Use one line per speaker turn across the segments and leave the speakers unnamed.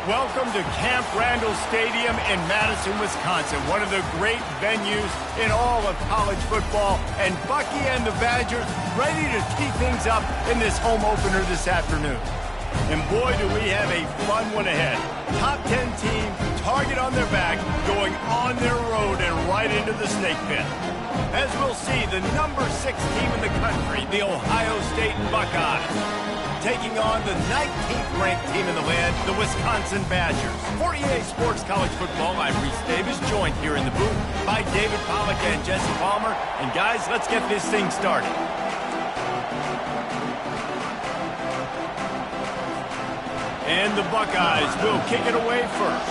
Welcome to Camp Randall Stadium in Madison, Wisconsin, one of the great venues in all of college football. And Bucky and the Badgers ready to tee things up in this home opener this afternoon. And boy, do we have a fun one ahead. Top 10 team, target on their back, going on their road and right into the snake pit. As we'll see, the number 6 team in the country, the Ohio State Buckeyes, taking on the 19th ranked team in the land, the Wisconsin Badgers. For EA Sports College Football, I'm Reese Davis, joined here in the booth by David Pollack and Jesse Palmer. And guys, let's get this thing started. And the Buckeyes will kick it away first.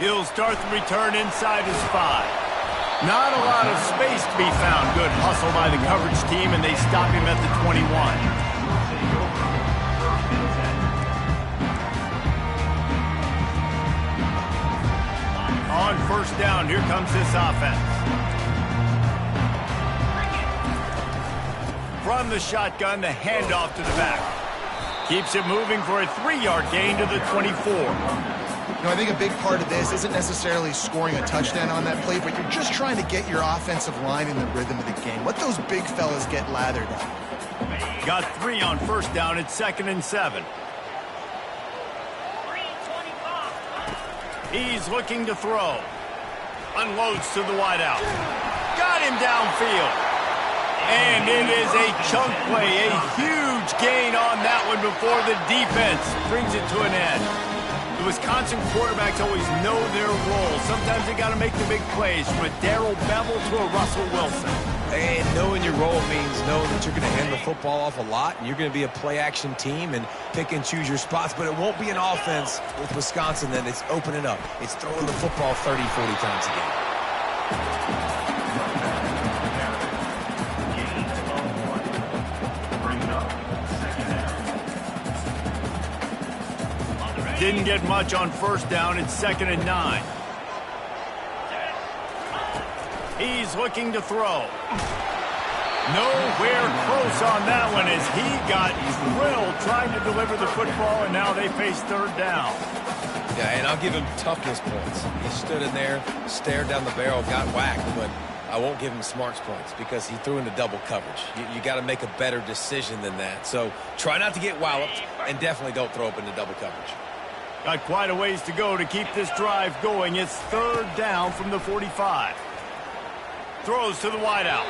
He'll start the return inside his 5. Not a lot of space to be found. Good hustle by the coverage team, and they stop him at the 21. On first down, here comes this offense. From the shotgun, the handoff to the back. Keeps it moving for a 3-yard gain to the 24.
You know, I think a big part of this isn't necessarily scoring a touchdown on that play, but you're just trying to get your offensive line in the rhythm of the game. Let those big fellas get lathered up.
Got 3 on first down. It's 2nd and 7. He's looking to throw. Unloads to the wideout. Got him downfield. And it is a chunk play, a huge gain on that one before the defense brings it to an end. The Wisconsin quarterbacks always know their role. Sometimes they got to make the big plays, from a Darrell Bevel to a Russell Wilson.
And knowing your role means knowing that you're going to hand the football off a lot, and you're going to be a play-action team and pick and choose your spots. But it won't be an offense with Wisconsin that it's opening up. It's throwing the football 30, 40 times a game.
Didn't get much on first down. It's 2nd and 9. He's looking to throw. Nowhere close on that one as he got drilled trying to deliver the football, and now they face 3rd down.
Yeah, and I'll give him toughness points. He stood in there, stared down the barrel, got whacked, but I won't give him smarts points because he threw into double coverage. You got to make a better decision than that. So try not to get walloped, and definitely don't throw up into double coverage.
Got quite a ways to go to keep this drive going. It's 3rd down from the 45. Throws to the wideout.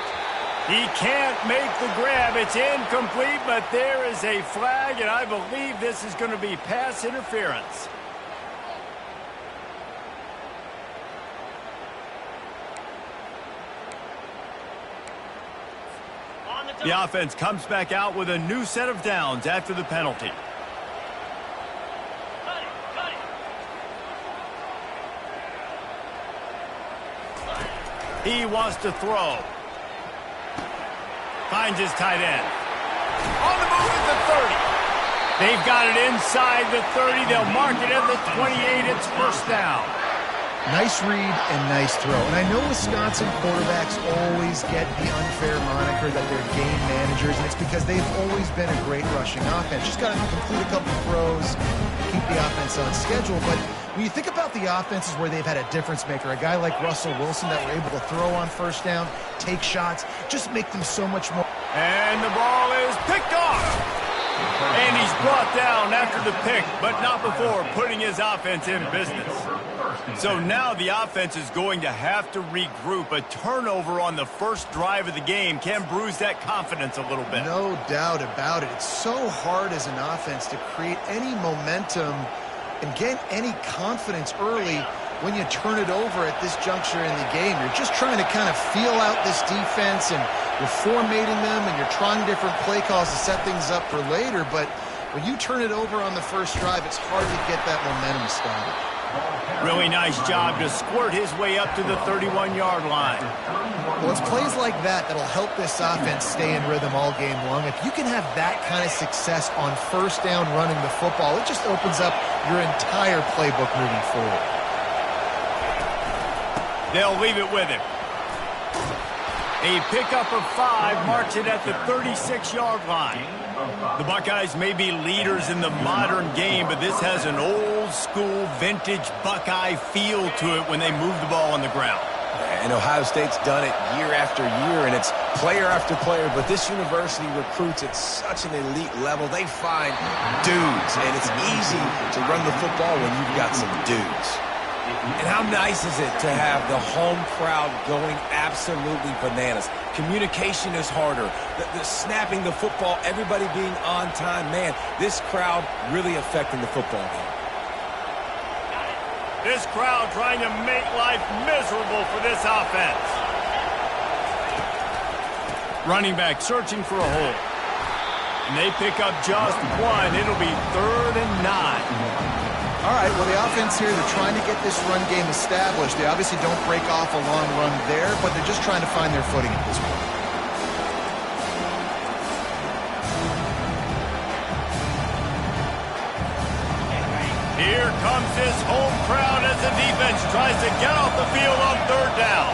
He can't make the grab. It's incomplete, but there is a flag, and I believe this is going to be pass interference. The offense comes back out with a new set of downs after the penalty. He wants to throw. Finds his tight end. On the move at the 30. They've got it inside the 30. They'll mark it at the 28. It's first down.
Nice read and nice throw. And I know Wisconsin quarterbacks always get the unfair moniker that they're game managers, and it's because they've always been a great rushing offense. Just got to complete a couple throws, keep the offense on schedule. But when you think about the offenses where they've had a difference maker, a guy like Russell Wilson that were able to throw on first down, take shots, just make them so much more.
And the ball is picked off. And he's brought down after the pick, but not before putting his offense in business. So now the offense is going to have to regroup. A turnover on the first drive of the game can bruise that confidence a little bit.
No doubt about it. It's so hard as an offense to create any momentum and get any confidence early when you turn it over at this juncture in the game. You're just trying to kind of feel out this defense, and you're formatting them, and you're trying different play calls to set things up for later. But when you turn it over on the first drive, it's hard to get that momentum started.
Really nice job to squirt his way up to the 31-yard line.
Well, it's plays like that that'll help this offense stay in rhythm all game long. If you can have that kind of success on first down running the football, it just opens up your entire playbook moving forward.
They'll leave it with him. A pickup of 5 marks it at the 36-yard line. The Buckeyes may be leaders in the modern game, but this has an old-school, vintage Buckeye feel to it when they move the ball on the ground.
And Ohio State's done it year after year, and it's player after player, but this university recruits at such an elite level. They find dudes, and it's easy to run the football when you've got some dudes. And how nice is it to have the home crowd going absolutely bananas? Communication is harder. The snapping the football, everybody being on time. Man, this crowd really affecting the football game.
This crowd trying to make life miserable for this offense. Running back searching for a hole. And they pick up just 1. It'll be 3rd and 9.
All right, well, the offense here, they're trying to get this run game established. They obviously don't break off a long run there, but they're just trying to find their footing at this point.
Here comes this home crowd as the defense tries to get off the field on 3rd down.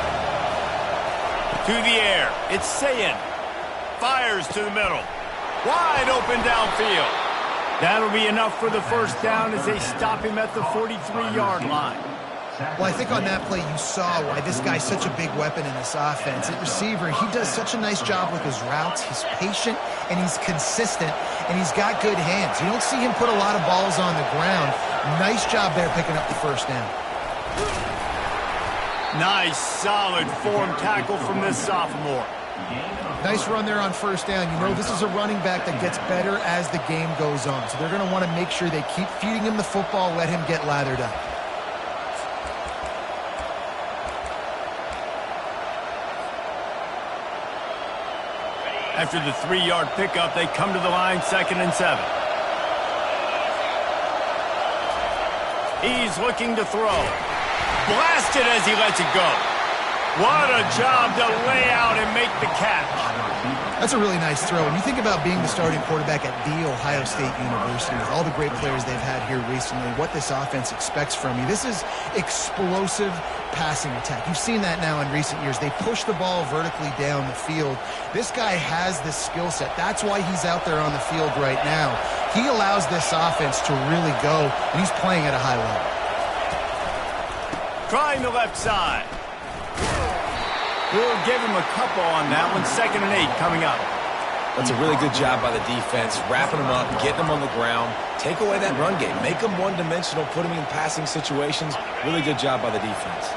To the air, it's Sayin. Fires to the middle. Wide open downfield. That'll be enough for the first down as they stop him at the 43-yard line.
Well, I think on that play you saw why this guy's such a big weapon in this offense. At receiver, he does such a nice job with his routes. He's patient, and he's consistent, and he's got good hands. You don't see him put a lot of balls on the ground. Nice job there picking up the first down.
Nice, solid form tackle from this sophomore.
Nice run there on first down. You know, this is a running back that gets better as the game goes on. So they're going to want to make sure they keep feeding him the football, let him get lathered up.
After the 3-yard pickup, they come to the line, 2nd and 7. He's looking to throw. Blasted as he lets it go. What a job to lay out and make the catch.
That's a really nice throw. When you think about being the starting quarterback at The Ohio State University, with all the great players they've had here recently, what this offense expects from you, this is explosive passing attack. You've seen that now in recent years. They push the ball vertically down the field. This guy has the skill set. That's why he's out there on the field right now. He allows this offense to really go, and he's playing at a high level.
Trying the left side. We'll give him a couple on that one. 2nd and 8 coming up.
That's a really good job by the defense, wrapping them up, getting them on the ground. Take away that run game. Make them one-dimensional, put them in passing situations. Really good job by the defense.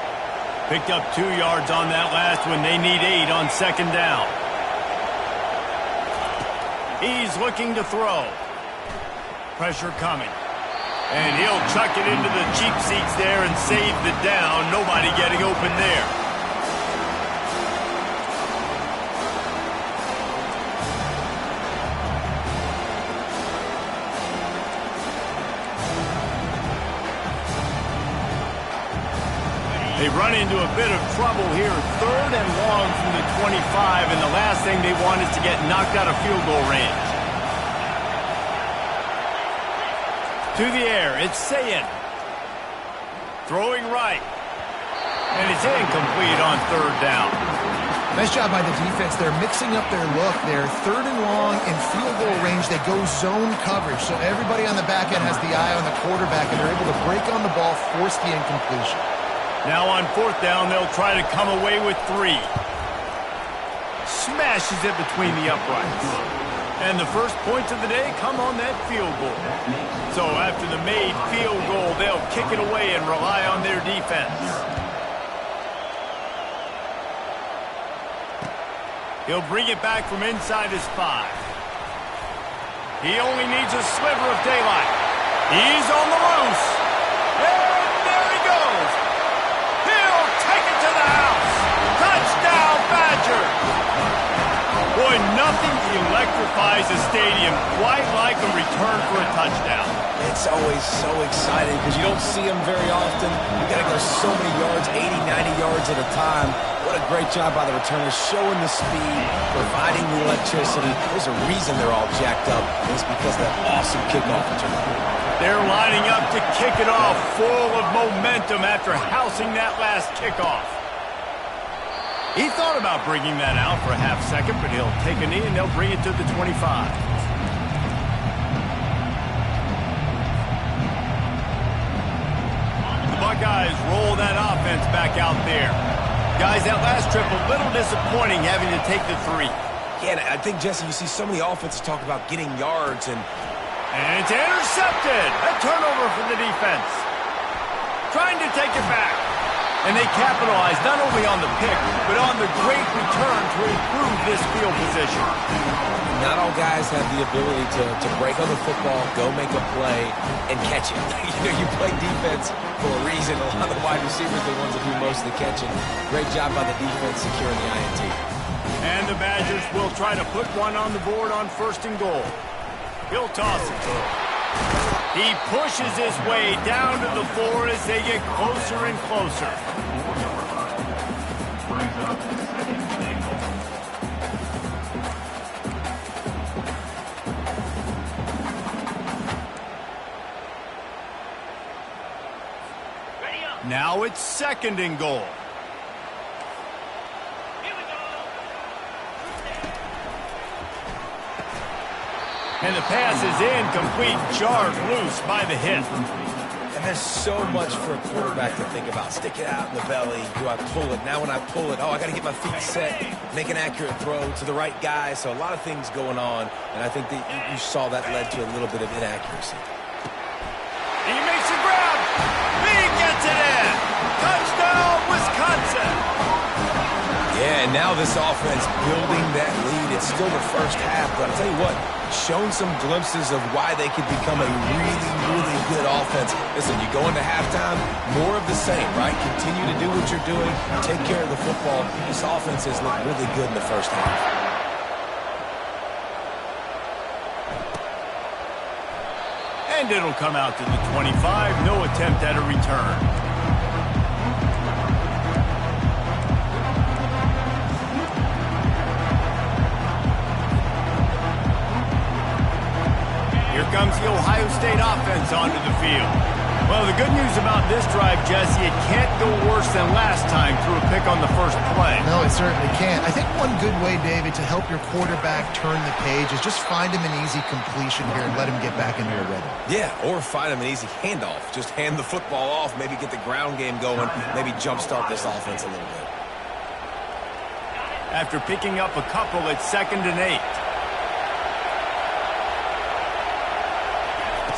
Picked up 2 yards on that last one. They need 8 on 2nd down. He's looking to throw. Pressure coming. And he'll chuck it into the cheap seats there and save the down. Nobody getting open there. They run into a bit of trouble here. 3rd and long from the 25, and the last thing they want is to get knocked out of field goal range. To the air, it's Sayin. Throwing right. And it's incomplete on 3rd down.
Nice job by the defense. They're mixing up their look there. 3rd and long in field goal range. They go zone coverage. So everybody on the back end has the eye on the quarterback, and they're able to break on the ball, force the incompletion.
Now on 4th down, they'll try to come away with 3. Smashes it between the uprights. And the first points of the day come on that field goal. So after the made field goal, they'll kick it away and rely on their defense. He'll bring it back from inside his 5. He only needs a sliver of daylight. He's on the loose. And there he goes. He'll take it to the house. Touchdown, Badger. Boy, nothing electrifies a stadium quite like a return for a touchdown.
It's always so exciting because you don't see them very often. You got to go so many yards, 80, 90 yards at a time. What a great job by the returners, showing the speed, providing the electricity. There's a reason they're all jacked up. It's because of that awesome kickoff return.
They're lining up to kick it off, full of momentum after housing that last kickoff. He thought about bringing that out for a half second, but he'll take a knee and they'll bring it to the 25. The Buckeyes roll that offense back out there. Guys, that last trip a little disappointing having to take the 3.
Yeah, I think, Jesse, you see so many offenses talk about getting yards and
it's intercepted. A turnover for the defense. Trying to take it back. And they capitalize not only on the pick, but on the great return to improve this field position.
Not all guys have the ability to break on the football, go make a play, and catch it. You play defense for a reason. A lot of the wide receivers are the ones that do most of the catching. Great job by the defense securing the INT.
And the Badgers will try to put one on the board on 1st and goal. He'll toss it to him. He pushes his way down to the 4 as they get closer and closer. Now it's 2nd and goal. And the pass is incomplete, jarred loose by the hit.
And there's so much for a quarterback to think about. Stick it out in the belly. Do I pull it? Now when I pull it, I got to get my feet set, make an accurate throw to the right guy. So a lot of things going on, and I think that you saw that led to a little bit of inaccuracy.
He makes a grab. He gets it in. Touchdown, Wisconsin.
Yeah, and now this offense building that lead. It's still the first half, but I'll tell you what, shown some glimpses of why they could become a really, really good offense. Listen, you go into halftime, more of the same, right? Continue to do what you're doing, take care of the football. This offense has looked really good in the first half.
And it'll come out to the 25. No attempt at a return. Here comes the Ohio State offense onto the field. Well, the good news about this drive, Jesse, it can't go worse than last time through a pick on the first play.
No, it certainly can't. I think one good way, David, to help your quarterback turn the page is just find him an easy completion here and let him get back into a rhythm.
Yeah, or find him an easy handoff. Just hand the football off, maybe get the ground game going, maybe jumpstart this offense a little bit.
After picking up a couple, it's 2nd and 8.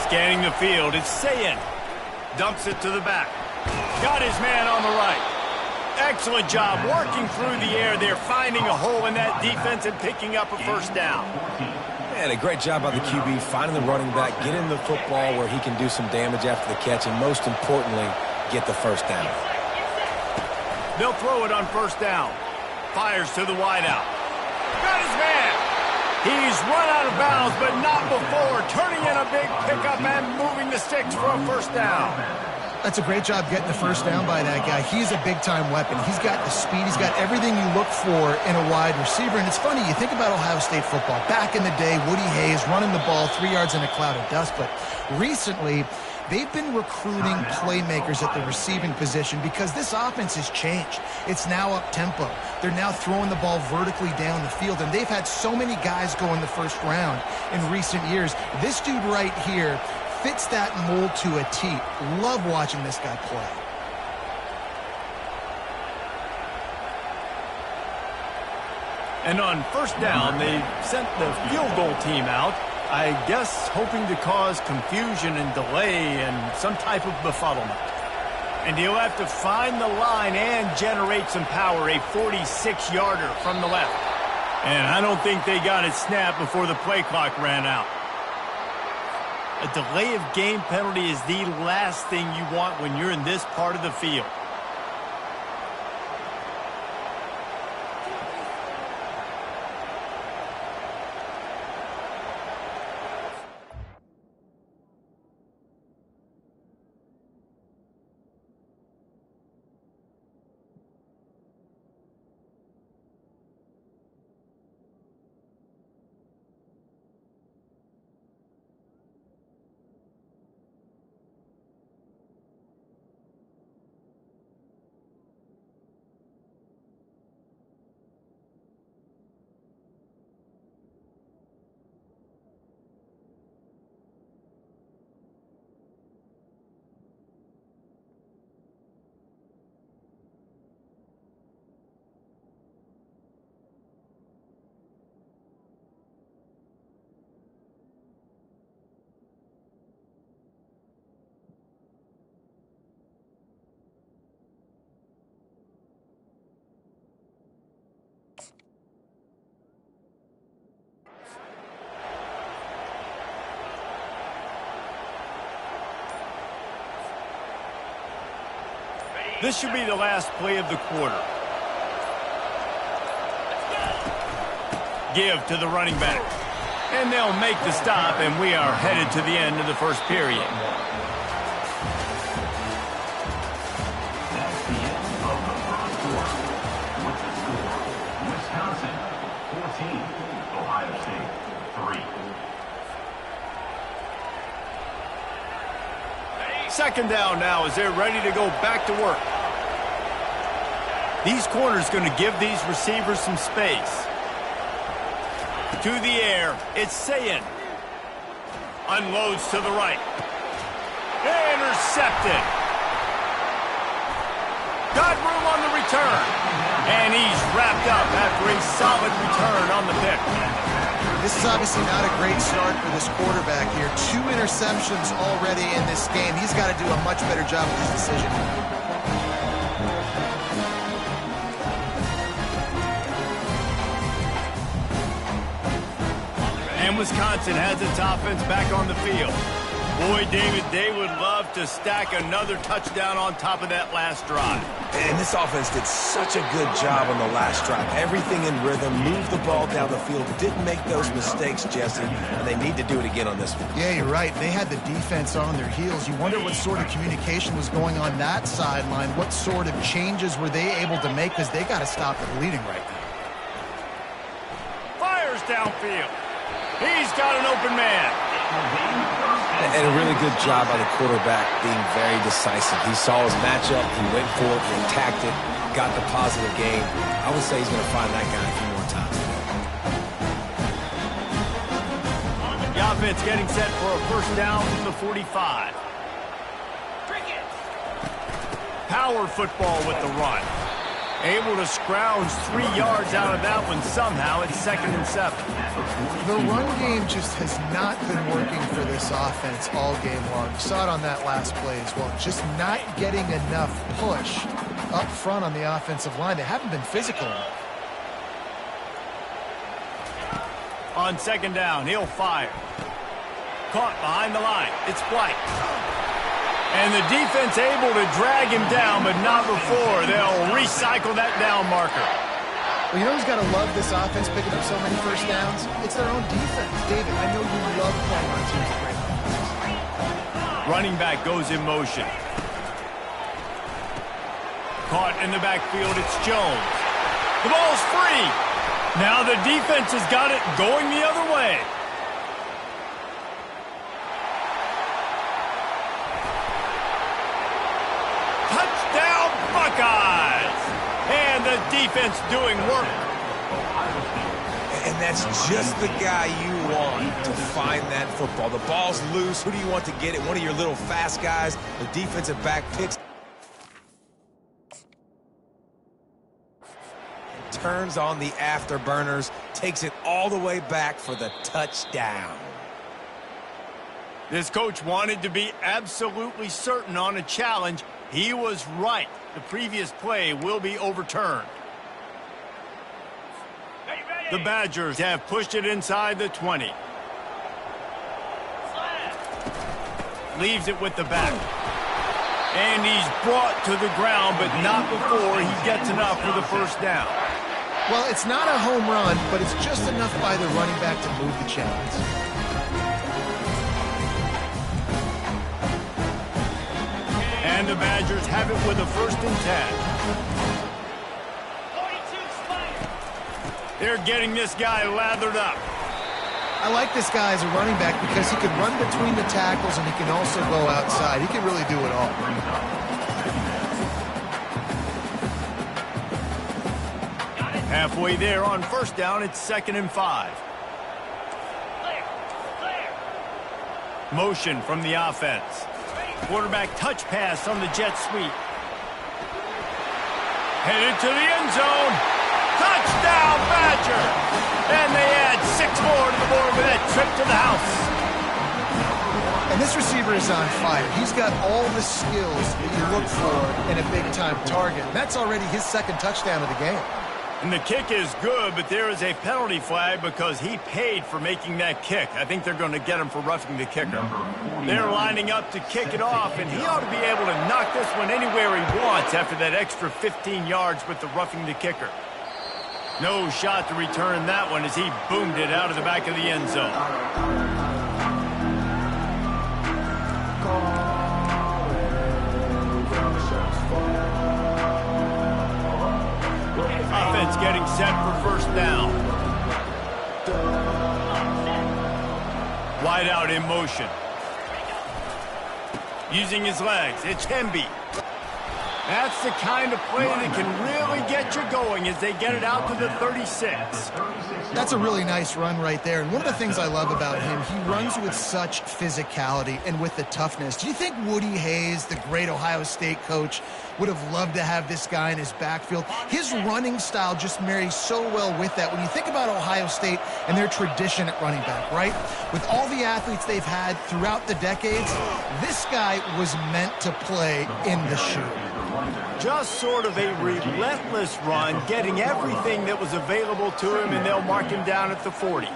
Scanning the field, it's Sayin. Dumps it to the back. Got his man on the right. Excellent job working through the air there, finding a hole in that defense and picking up a first down.
And a great job by the QB, finding the running back, getting the football where he can do some damage after the catch, and most importantly, get the first down.
They'll throw it on 1st down. Fires to the wideout. Got his man. He's run out of bounds, but not before. Turning in a big pickup and moving the sticks for a first down.
That's a great job getting the first down by that guy. He's a big-time weapon. He's got the speed. He's got everything you look for in a wide receiver. And it's funny, you think about Ohio State football. Back in the day, Woody Hayes running the ball 3 yards in a cloud of dust. But recently, they've been recruiting playmakers at the receiving position because this offense has changed. It's now up-tempo. They're now throwing the ball vertically down the field, and they've had so many guys go in the first round in recent years. This dude right here fits that mold to a T. Love watching this guy play.
And on 1st down, they sent the field goal team out, I guess hoping to cause confusion and delay and some type of befuddlement. And he'll have to find the line and generate some power, a 46-yarder from the left. And I don't think they got it snapped before the play clock ran out. A delay of game penalty is the last thing you want when you're in this part of the field. This should be the last play of the quarter. Give to the running back. And they'll make the stop, and we are headed to the end of the first period.
That's the end of the first quarter. With the score, Wisconsin 14, Ohio State 3.
Second down now as they're ready to go back to work. These corners going to give these receivers some space. To the air, it's Sayin. Unloads to the right. Intercepted. Got room on the return. And he's wrapped up after a solid return on the pick.
This is obviously not a great start for this quarterback here. 2 interceptions already in this game. He's got to do a much better job with his decision.
And Wisconsin has its offense back on the field. Boy, David, they would love to stack another touchdown on top of that last drive.
And this offense did such a good job on the last drive. Everything in rhythm, moved the ball down the field, didn't make those mistakes, Jesse, and they need to do it again on this one.
Yeah, you're right. They had the defense on their heels. You wonder what sort of communication was going on that sideline. What sort of changes were they able to make, because they got to stop the bleeding right now.
Fires downfield. He's got an open man.
And a really good job by the quarterback being very decisive. He saw his matchup, he went for it, he attacked it, got the positive gain. I would say he's going to find that guy a few more times today.
The offense getting set for a first down from the 45. Power football with the run. Able to scrounge 3 yards out of that one somehow. It's 2nd and 7.
The run game just has not been working for this offense all game long. You saw it on that last play as well. Just not getting enough push up front on the offensive line. They haven't been physical enough.
On 2nd down, he'll fire. Caught behind the line. It's White. And the defense able to drag him down, but not before. They'll recycle that down marker.
Well, you know who's got to love this offense picking up so many first downs? It's their own defense. David, I know you love playing on teams with great offenses.
Running back goes in motion. Caught in the backfield, it's Jones. The ball's free. Now the defense has got it going the other way. Touchdown, Buckeyes! And the defense doing work.
And that's just the guy you want to find that football. The ball's loose. Who do you want to get it? One of your little fast guys. The defensive back picks. Turns on the afterburners. Takes it all the way back for the touchdown.
This coach wanted to be absolutely certain on a challenge. He was right. The previous play will be overturned. The Badgers have pushed it inside the 20. Leaves it with the back. And he's brought to the ground, but not before he gets enough for the first down.
Well, it's not a home run, but it's just enough by the running back to move the chains.
And the Badgers have it with a 1st and 10. They're getting this guy lathered up.
I like this guy as a running back because he can run between the tackles and he can also go outside. He can really do it all.
Halfway there on 1st down, it's 2nd and 5. Motion from the offense. Quarterback touch pass on the jet sweep. Headed to the end zone. Touchdown, Badger! And they add 6 more to the board with that trip to the house.
And this receiver is on fire. He's got all the skills that you look for in a big-time target. That's already his 2nd touchdown of the game.
And the kick is good, but there is a penalty flag because he paid for making that kick. I think they're going to get him for roughing the kicker. They're lining up to kick it off, and he ought to be able to knock this one anywhere he wants after that extra 15 yards with the roughing the kicker. No shot to return that one as he boomed it out of the back of the end zone. Offense getting set for first down. Wide out in motion. Using his legs, it's Hemby. That's the kind of play that can really get you going as they get it out to the 36.
That's a really nice run right there. And one of the things I love about him, he runs with such physicality and with the toughness. Do you think Woody Hayes, the great Ohio State coach, would have loved to have this guy in his backfield? His running style just marries so well with that. When you think about Ohio State and their tradition at running back, right? With all the athletes they've had throughout the decades, this guy was meant to play in the shoe.
Just sort of a relentless run, getting everything that was available to him, and they'll mark him down at the 40.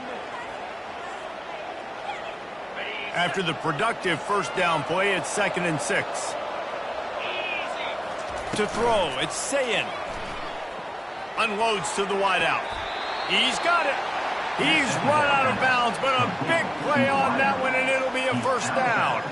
After the productive first down play, it's 2nd and 6. To throw, it's Sayin. Unloads to the wideout. He's got it. He's run out of bounds, but a big play on that one, and it'll be a first down.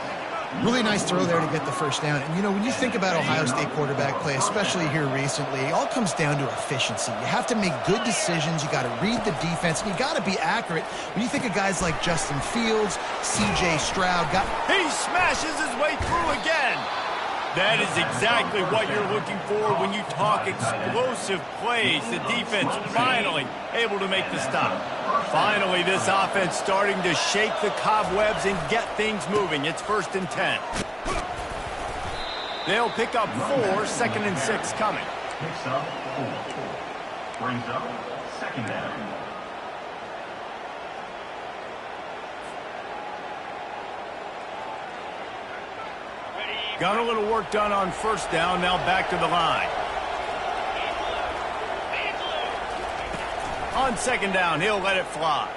Really nice throw there to get the first down. And, you know, when you think about Ohio State quarterback play, especially here recently, it all comes down to efficiency. You have to make good decisions. You got to read the defense, and you got to be accurate. When you think of guys like Justin Fields, C.J. Stroud,
he smashes his way through again. That is exactly what you're looking for when you talk explosive plays. The defense finally able to make the stop. Finally, this offense starting to shake the cobwebs and get things moving. It's 1st and 10. They'll pick up 4, 2nd and 6 coming.
Picks up 4. Brings up 2nd down.
Got a little work done on first down, now back to the line. On 2nd down, he'll let it fly.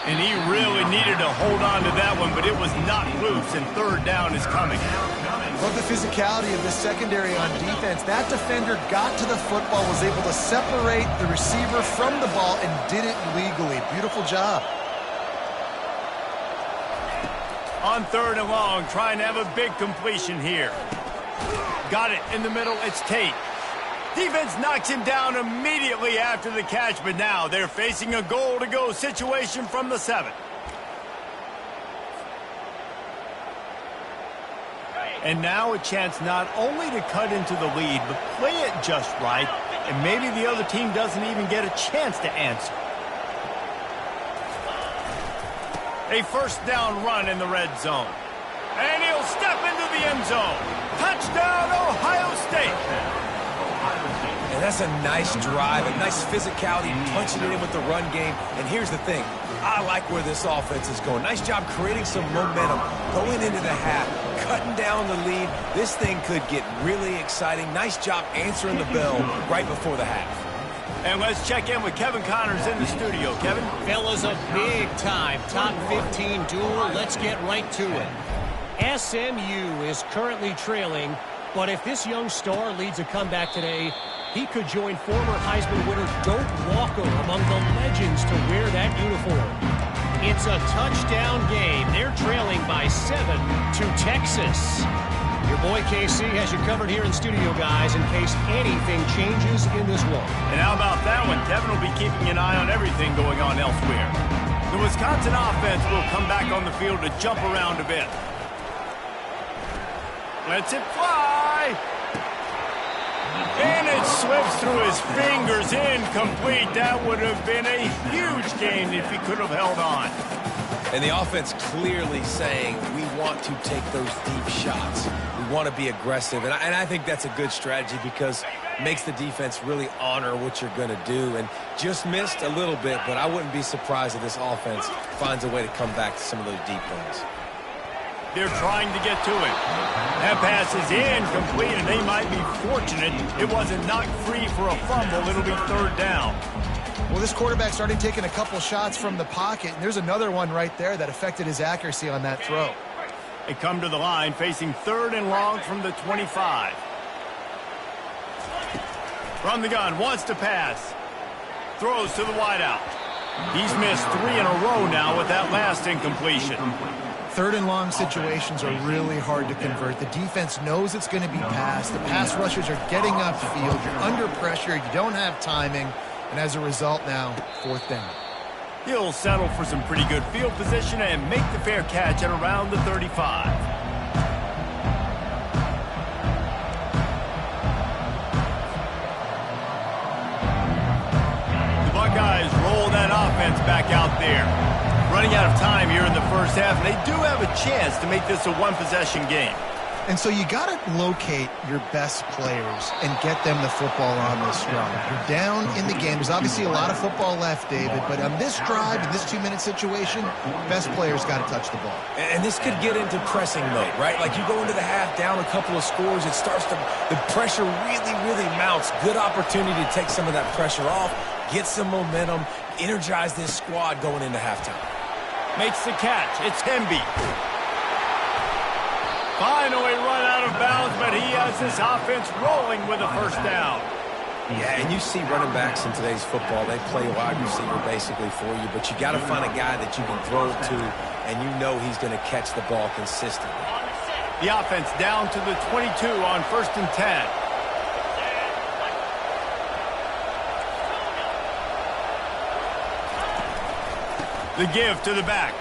And he really needed to hold on to that one, but it was not loose, and 3rd down is coming.
Love the physicality of the secondary on defense. That defender got to the football, was able to separate the receiver from the ball, and did it legally. Beautiful job.
On 3rd and long, trying to have a big completion here. Got it in the middle, it's Tate. Defense knocks him down immediately after the catch, but now they're facing a goal-to-go situation from the 7. And now a chance not only to cut into the lead, but play it just right, and maybe the other team doesn't even get a chance to answer. A first down run in the red zone. And he'll step into the end zone. Touchdown, Ohio State.
And that's a nice drive, a nice physicality, punching it in with the run game. And here's the thing. I like where this offense is going. Nice job creating some momentum, going into the half, cutting down the lead. This thing could get really exciting. Nice job answering the bell right before the half.
And let's check in with Kevin Connors in the studio. Kevin?
Fellas, a big-time top 15 duel. Let's get right to it. SMU is currently trailing, but if this young star leads a comeback today, he could join former Heisman winner Doak Walker among the legends to wear that uniform. It's a touchdown game. They're trailing by 7 to Texas. Your boy KC has you covered here in studio, guys, in case anything changes in this one.
And how about that one? Kevin will be keeping an eye on everything going on elsewhere. The Wisconsin offense will come back on the field to jump around a bit. Lets it fly. And it slips through his fingers, incomplete. That would have been a huge gain if he could have held on.
And the offense clearly saying, we want to take those deep shots. We want to be aggressive. And I think that's a good strategy because it makes the defense really honor what you're going to do. And just missed a little bit, but I wouldn't be surprised if this offense finds a way to come back to some of those deep ones.
They're trying to get to it. That pass is incomplete, and they might be fortunate it wasn't knocked free for a fumble. It'll be third down.
Well, this quarterback started taking a couple shots from the pocket, and there's another one right there that affected his accuracy on that throw.
They come to the line facing third and long from the 25. From the gun, wants to pass. Throws to the wideout. He's missed 3 in a row now with that last incompletion.
Third and long situations are really hard to convert. The defense knows it's going to be passed. The pass rushers are getting upfield. You're under pressure. You don't have timing. And as a result now, fourth down.
He'll settle for some pretty good field position and make the fair catch at around the 35. The Buckeyes roll that offense back out there. Running out of time here in the first half, and they do have a chance to make this a one-possession game.
And so you got to locate your best players and get them the football on this run. You're down in the game. There's obviously a lot of football left, David, but on this drive, in this 2-minute situation, best players got to touch the ball.
And this could get into pressing mode, right? Like you go into the half down a couple of scores, it starts to, the pressure really mounts. Good opportunity to take some of that pressure off, get some momentum, energize this squad going into halftime.
Makes the catch. It's Hemby. Finally run out of bounds, but he has this offense rolling with a first down.
Yeah, and you see running backs in today's football, they play wide receiver basically for you, but you got to find a guy that you can throw it to, and you know he's going to catch the ball consistently.
The offense down to the 22 on 1st and 10. The give to the back.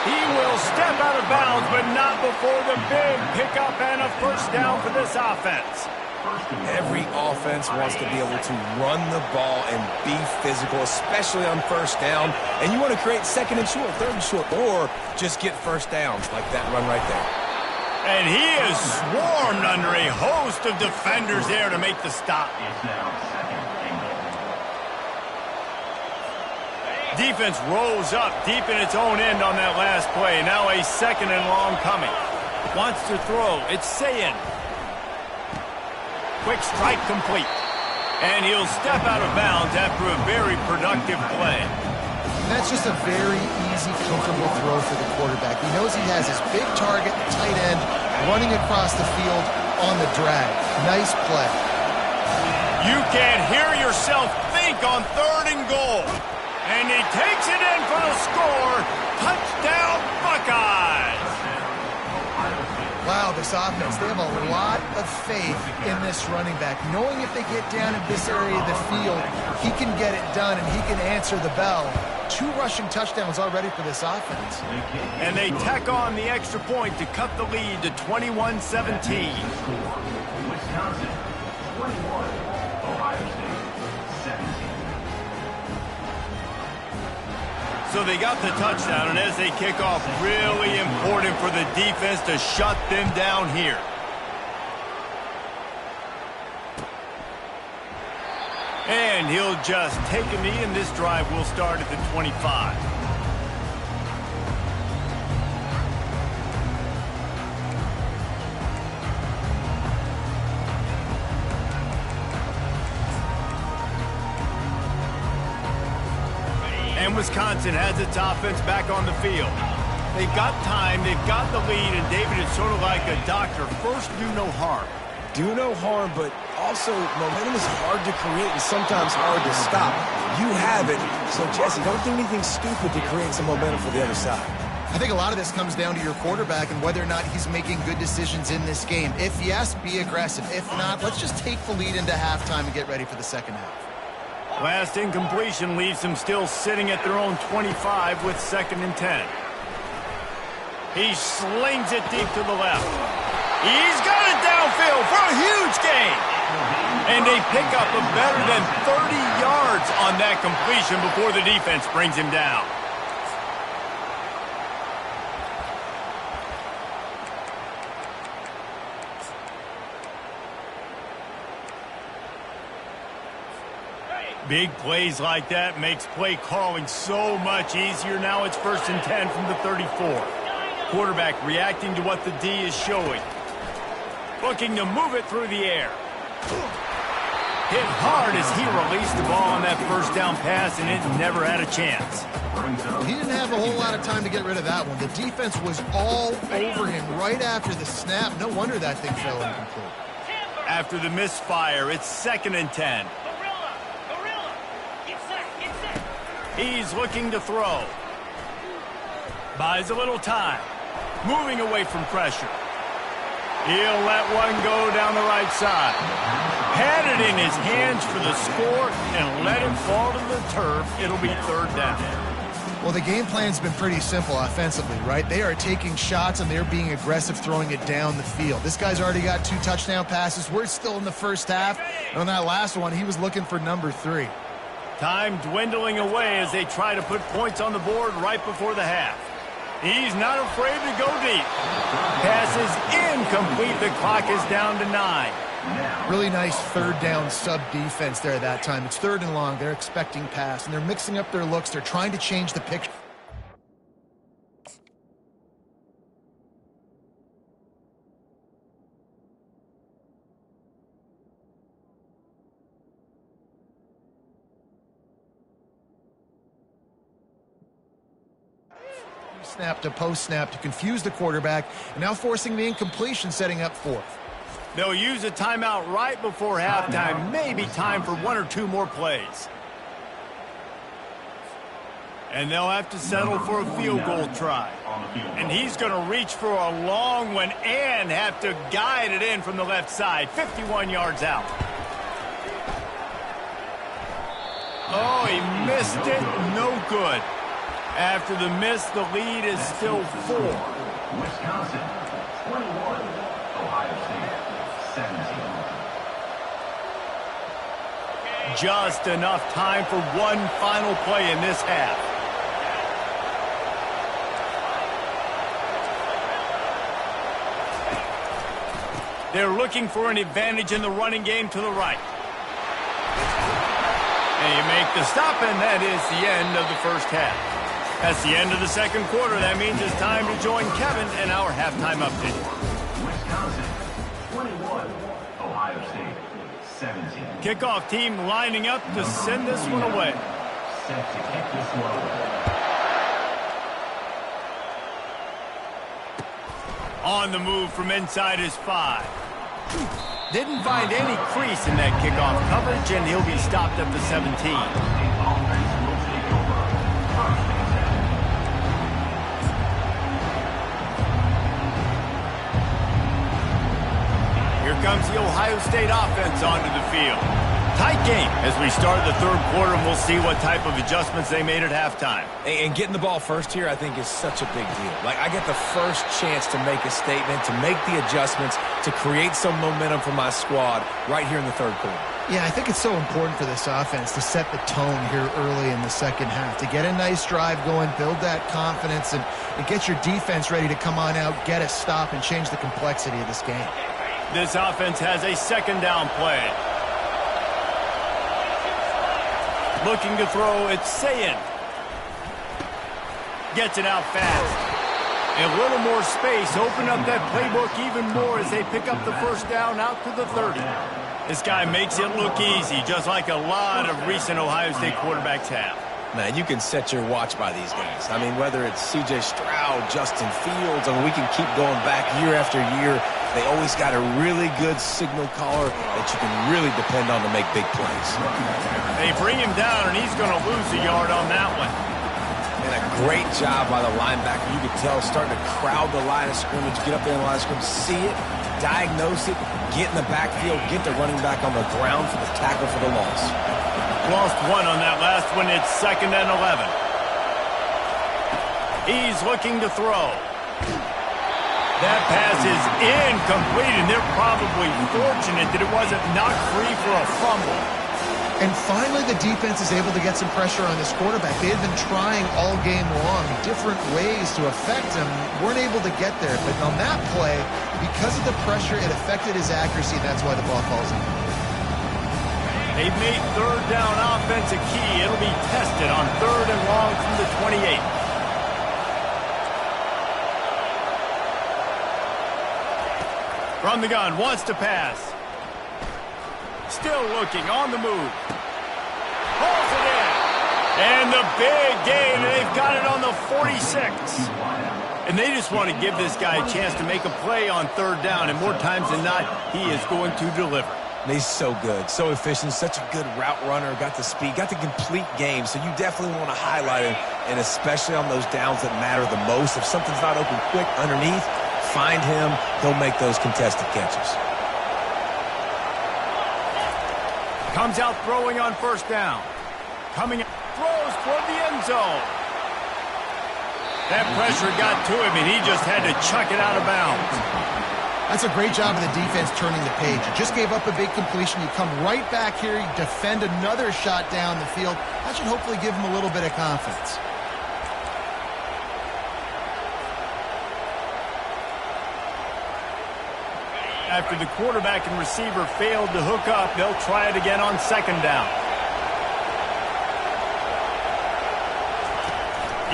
He will step out of bounds, but not before the big pickup and a first down for this offense.
Every offense wants to be able to run the ball and be physical, especially on first down. And you want to create second and short, third and short, or just get first downs like that run right there.
And he is swarmed under a host of defenders there to make the stop. Defense rolls up deep in its own end on that last play. Now a second and long coming. Wants to throw. It's Sayin. Quick strike complete. And he'll step out of bounds after a very productive play.
That's just a very easy, comfortable throw for the quarterback. He knows he has his big target, the tight end, running across the field on the drag. Nice play.
You can hear yourself think on 3rd and goal. And he takes it in for the score. Touchdown, Buckeyes!
Wow, this offense, they have a lot of faith in this running back. Knowing if they get down in this area of the field, he can get it done and he can answer the bell. 2 rushing touchdowns already for this offense.
And they tack on the extra point to cut the lead to 21-17.
Wisconsin, 21. Ohio State, 17.
So they got the touchdown, and as they kick off, really important for the defense to shut them down here. And he'll just take a knee, and this drive will start at the 25. And Wisconsin has its offense back on the field. They've got time, they've got the lead, and David, it's sort of like a doctor. First, do no harm.
Do no harm, but also momentum is hard to create and sometimes hard to stop. You have it, so Jesse, don't do anything stupid to create some momentum for the other side.
I think a lot of this comes down to your quarterback and whether or not he's making good decisions in this game. If yes, be aggressive. If not, let's just take the lead into halftime and get ready for the second half.
Last incompletion leaves them still sitting at their own 25 with 2nd and 10. He slings it deep to the left. He's got it downfield for a huge gain. And they pick up a better than 30 yards on that completion before the defense brings him down. Big plays like that makes play calling so much easier. Now it's 1st and 10 from the 34. Quarterback reacting to what the D is showing. Looking to move it through the air. Hit hard as he released the ball on that first down pass, and it never had a chance.
He didn't have a whole lot of time to get rid of that one. The defense was all over him right after the snap. No wonder that thing fell incomplete.
After the misfire, it's 2nd and 10. He's looking to throw. Buys a little time. Moving away from pressure. He'll let one go down the right side. Had it in his hands for the score and let it fall to the turf. It'll be 3rd down.
Well, the game plan's been pretty simple offensively, right? They are taking shots and they're being aggressive throwing it down the field. This guy's already got 2 touchdown passes. We're still in the first half. And on that last one, he was looking for number 3.
Time dwindling away as they try to put points on the board right before the half. He's not afraid to go deep. Pass is incomplete. The clock is down to 9.
Really nice 3rd down sub defense there that time. It's 3rd and long. They're expecting pass, and they're mixing up their looks. They're trying to change the picture. Snap to post snap to confuse the quarterback, and now forcing the incompletion, setting up 4th.
They'll use a timeout right before halftime. Maybe time for 1 or 2 more plays. And they'll have to settle for a field goal try. And he's going to reach for a long one and have to guide it in from the left side. 51 yards out. Oh, he missed it. No good. After the miss, the lead is still 4.
Wisconsin, 21. Ohio State, 17.
Just enough time for one final play in this half. They're looking for an advantage in the running game to the right. And you make the stop, and that is the end of the first half. That's the end of the 2nd quarter. That means it's time to join Kevin in our halftime update.
Wisconsin, 21. Ohio State, 17.
Kickoff team lining up to send this one away.
Set to kick this one away.
On the move from inside his 5. Didn't find any crease in that kickoff coverage, and he'll be stopped at the 17. Here comes the Ohio State offense onto the field. Tight game as we start the 3rd quarter, and we'll see what type of adjustments they made at halftime.
And getting the ball first here, I think, is such a big deal. Like, I get the first chance to make a statement, to make the adjustments, to create some momentum for my squad right here in the 3rd quarter.
Yeah, I think it's so important for this offense to set the tone here early in the 2nd half, to get a nice drive going, build that confidence, and get your defense ready to come on out, get a stop, and change the complexity of this game.
This offense has a 2nd down play. Looking to throw, it's Sayin. Gets it out fast. A little more space, open up that playbook even more as they pick up the 1st down out to the 30. This guy makes it look easy, just like a lot of recent Ohio State quarterbacks have.
Man, you can set your watch by these guys. I mean, whether it's C.J. Stroud, Justin Fields, I mean, we can keep going back year after year. They always got a really good signal caller that you can really depend on to make big plays.
They bring him down, and he's going to lose a yard on that one.
And a great job by the linebacker. You could tell starting to crowd the line of scrimmage, get up there in the line of scrimmage, see it, diagnose it, get in the backfield, get the running back on the ground for the tackle for the loss.
Lost 1 on that last one. It's 2nd and 11. He's looking to throw. That pass is incomplete, and they're probably fortunate that it wasn't knocked free for a fumble.
And finally, the defense is able to get some pressure on this quarterback. They had been trying all game long different ways to affect him, weren't able to get there. But on that play, because of the pressure, it affected his accuracy, and that's why the ball falls in.
They've made third down offense a key. It'll be tested on 3rd and long from the 28. From the gun, wants to pass. Still looking, on the move. Pulls it in. And the big gain, and they've got it on the 46. And they just want to give this guy a chance to make a play on 3rd down, and more times than not, he is going to deliver.
He's so good, so efficient, such a good route runner, got the speed, got the complete game, so you definitely want to highlight him, and especially on those downs that matter the most. If something's not open quick underneath, find him, he'll make those contested catches.
Comes out throwing on 1st down. Coming out, throws toward the end zone. That pressure got to him, and he just had to chuck it out of bounds.
That's a great job of the defense turning the page. You just gave up a big completion. You come right back here, you defend another shot down the field. That should hopefully give him a little bit of confidence.
After the quarterback and receiver failed to hook up, they'll try it again on 2nd down.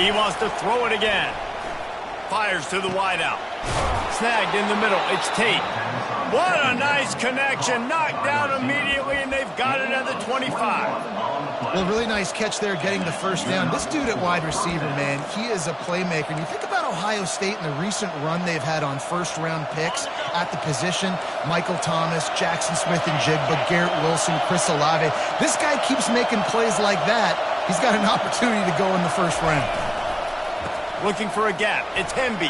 He wants to throw it again. Fires to the wideout. Snagged in the middle. It's Tate. What a nice connection. Knocked down immediately, and they've got it at the 25.
Well, really nice catch there getting the 1st down. This dude at wide receiver, man, he is a playmaker. And you think about Ohio State and the recent run they've had on 1st-round picks at the position. Michael Thomas, Jackson Smith-Njigba, Garrett Wilson, Chris Olave. This guy keeps making plays like that. He's got an opportunity to go in the 1st round.
Looking for a gap. It's Hemby.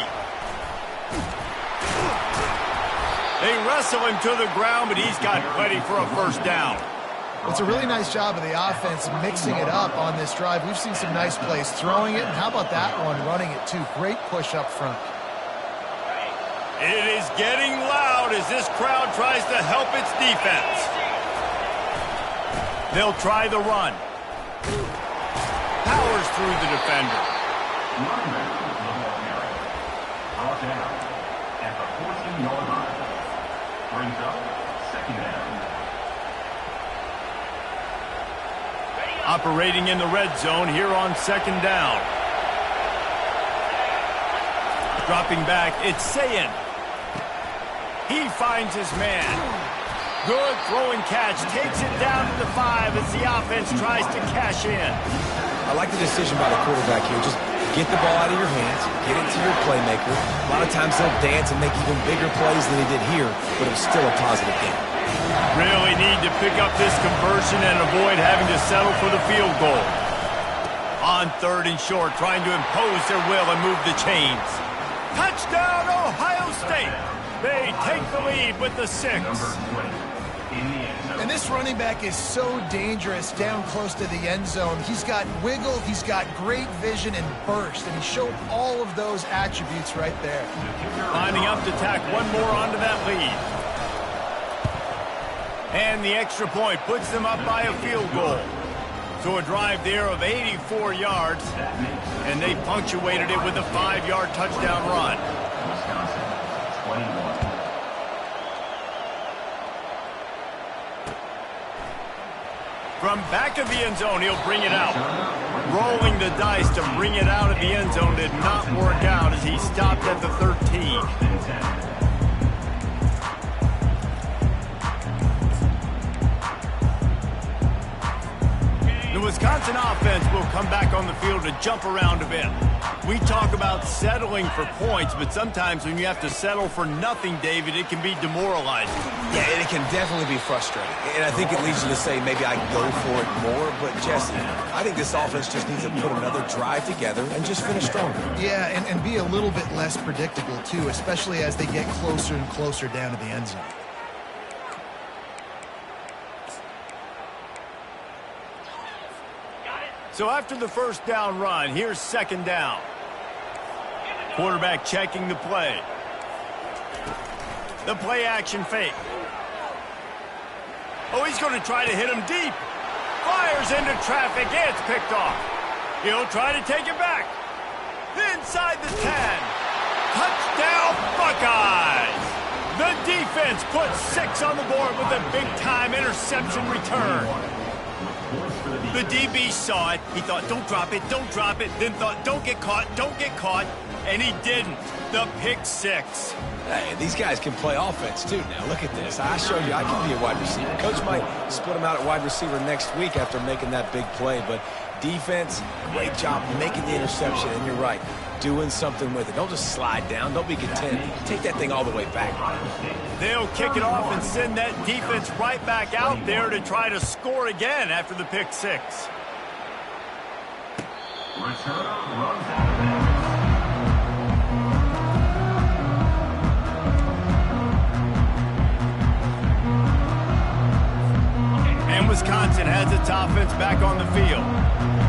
They wrestle him to the ground, but he's got plenty for a 1st down.
It's a really nice job of the offense mixing it up on this drive. We've seen some nice plays throwing it, and how about that one running it too? Great push up front.
It is getting loud as this crowd tries to help its defense. They'll try the run. Powers through the defender.
Brought down at the 14-yard line. Brings up 2nd down.
Operating in the red zone here on 2nd down. Dropping back, it's Sayin. He finds his man. Good throwing catch. Takes it down to the 5 as the offense tries to cash in.
I like the decision by the quarterback here. Just get the ball out of your hands, get it to your playmaker. A lot of times he'll dance and make even bigger plays than he did here, but it was still a positive game.
Really need to pick up this conversion and avoid having to settle for the field goal. On 3rd and short, trying to impose their will and move the chains. Touchdown, Ohio State! They take the lead with the 6.
And this running back is so dangerous down close to the end zone. He's got wiggle, he's got great vision and burst, and he showed all of those attributes right there.
Lining up to tack one more onto that lead. And the extra point puts them up by a field goal. So a drive there of 84 yards, and they punctuated it with a 5-yard touchdown run.
Wisconsin, 21.
From back of the end zone, he'll bring it out. Rolling the dice to bring it out of the end zone did not work out as he stopped at the 13. The Wisconsin offense will come back on the field to jump around a bit. We talk about settling for points, but sometimes when you have to settle for nothing, David, it can be demoralizing.
Yeah, and it can definitely be frustrating. And I think it leads you to say maybe I can go for it more. But, Jesse, I think this offense just needs to put another drive together and just finish stronger.
Yeah, and be a little bit less predictable, too, especially as they get closer and closer down to the end zone.
So after the 1st down run, here's 2nd down. Quarterback checking the play. The play action fake. Oh, he's going to try to hit him deep. Fires into traffic. It's picked off. He'll try to take it back. Inside the 10. Touchdown, Buckeyes. The defense defense puts 6 on the board with a big-time interception return. The DB saw it. He thought, don't drop it, then thought, don't get caught, and he didn't. The pick 6.
Hey, these guys can play offense, too. Now, look at this. I showed you I can be a wide receiver. Coach might split him out at wide receiver next week after making that big play, but defense, great job making the interception, and you're right, doing something with it. Don't just slide down. Don't be content. Take that thing all the way back.
They'll kick it off and send that defense right back out there to try to score again after the pick 6. And Wisconsin has its offense back on the field.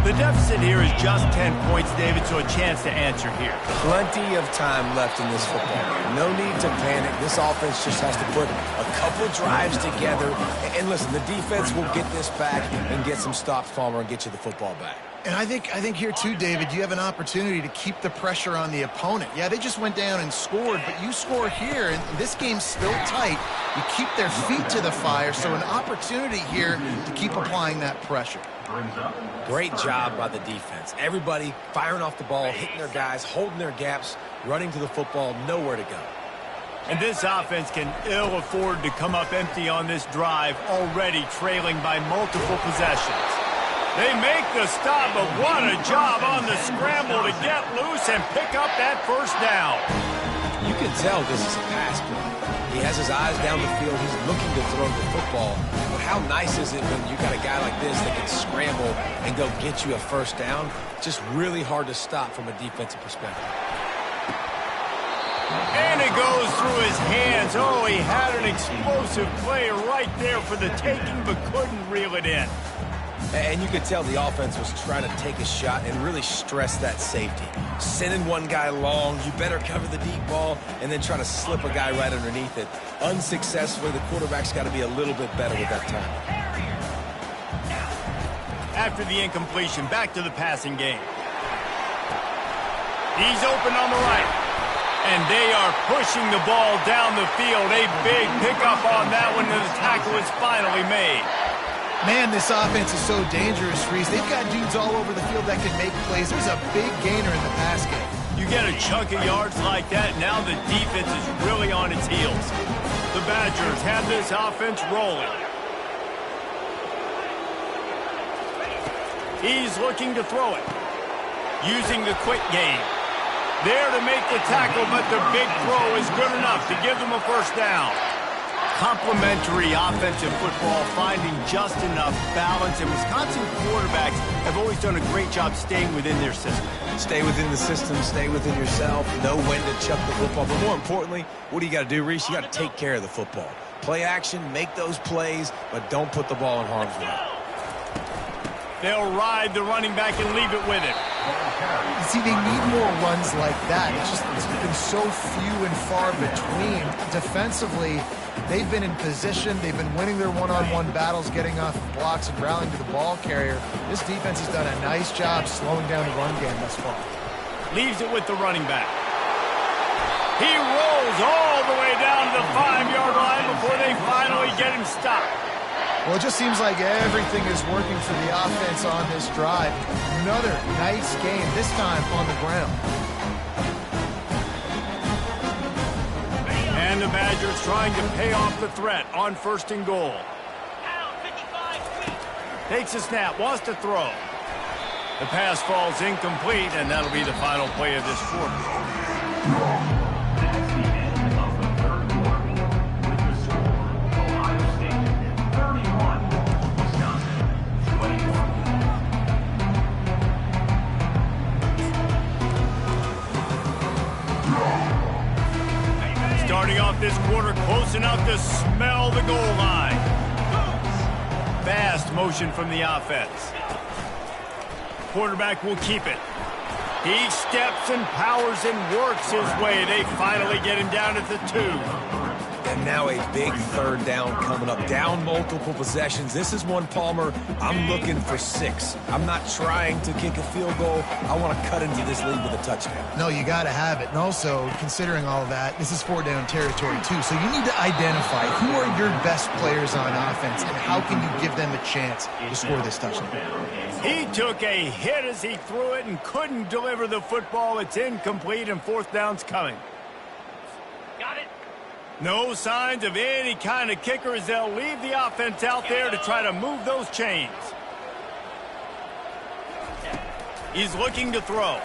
The deficit here is just 10 points, David, so a chance to answer here.
Plenty of time left in this football game. No need to panic. This offense just has to put a couple drives together. And listen, the defense will get this back and get some stops, Palmer, and get you the football back.
And I think here too, David, you have an opportunity to keep the pressure on the opponent. Yeah, they just went down and scored, but you score here, and this game's still tight. You keep their feet to the fire, so an opportunity here to keep applying that pressure.
Great job by the defense. Everybody firing off the ball, hitting their guys, holding their gaps, running to the football, nowhere to go.
And this offense can ill afford to come up empty on this drive, already trailing by multiple possessions. They make the stop, but what a job on the scramble to get loose and pick up that first down.
You can tell this is a pass play. He has his eyes down the field. He's looking to throw the football. But how nice is it when you got a guy like this that can scramble and go get you a first down? Just really hard to stop from a defensive perspective.
And it goes through his hands. Oh, he had an explosive play right there for the taking, but couldn't reel it in.
And you could tell the offense was trying to take a shot and really stress that safety. Sending one guy long, you better cover the deep ball, and then try to slip a guy right underneath it. Unsuccessfully, the quarterback's got to be a little bit better with that time.
After the incompletion, back to the passing game. He's open on the right. And they are pushing the ball down the field. A big pickup on that one, and the tackle is finally made.
Man, this offense is so dangerous, Reese. They've got dudes all over the field that can make plays. There's a big gainer in the pass game.
You get a chunk of yards like that, now the defense is really on its heels. The Badgers have this offense rolling. He's looking to throw it, using the quick game. There to make the tackle, but the big throw is good enough to give them a first down. Complementary offensive football, finding just enough balance, and Wisconsin quarterbacks have always done a great job staying within their system.
Stay within the system, stay within yourself, know when to chuck the football. But more importantly, what do you got to do, Reese? You got to take care of the football. Play action, make those plays, but don't put the ball in harm's way.
They'll ride the running back and leave it with him.
See, they need more runs like that. It's been so few and far between. Defensively, they've been in position. They've been winning their one-on-one battles, getting off the blocks and rallying to the ball carrier. This defense has done a nice job slowing down the run game thus far.
Leaves it with the running back. He rolls all the way down to the 5-yard line before they finally get him stopped.
Well, it just seems like everything is working for the offense on this drive. Another nice game, this time on the ground.
And the Badgers trying to pay off the threat on 1st and goal. Takes a snap, wants to throw. The pass falls incomplete, and that'll be the final play of this quarter. Starting off this quarter close enough to smell the goal line. Fast motion from the offense. Quarterback will keep it. He steps and powers and works his way. They finally get him down at the 2.
And now a big third down coming up. Down multiple possessions. This is one, Palmer, I'm looking for 6. I'm not trying to kick a field goal. I want to cut into this lead with a touchdown.
No, you got to have it. And also, considering all of that, this is 4-down territory too. So you need to identify who are your best players on offense and how can you give them a chance to score this touchdown.
He took a hit as he threw it and couldn't deliver the football. It's incomplete and 4th down's coming.
Got it.
No signs of any kind of kicker as they'll leave the offense out there to try to move those chains. He's looking to throw.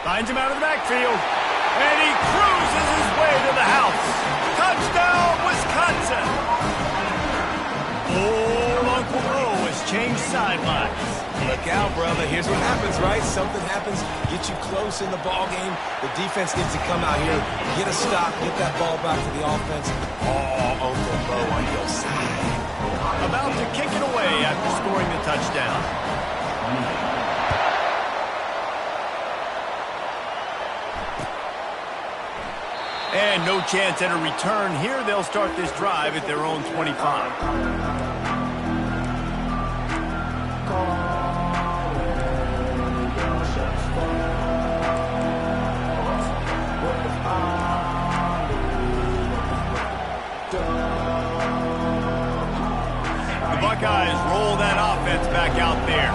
Finds him out of the backfield. And he cruises his way to the house. Touchdown, Wisconsin! Old Uncle Mo has changed sidelines.
Look out, brother. Here's what happens, right? Something happens, get you close in the ball game. The defense needs to come out here, get a stop, get that ball back to the offense. Oh, Uncle Mo on your side.
About to kick it away after scoring the touchdown. And no chance at a return here. They'll start this drive at their own 25. Buckeyes roll that offense back out there.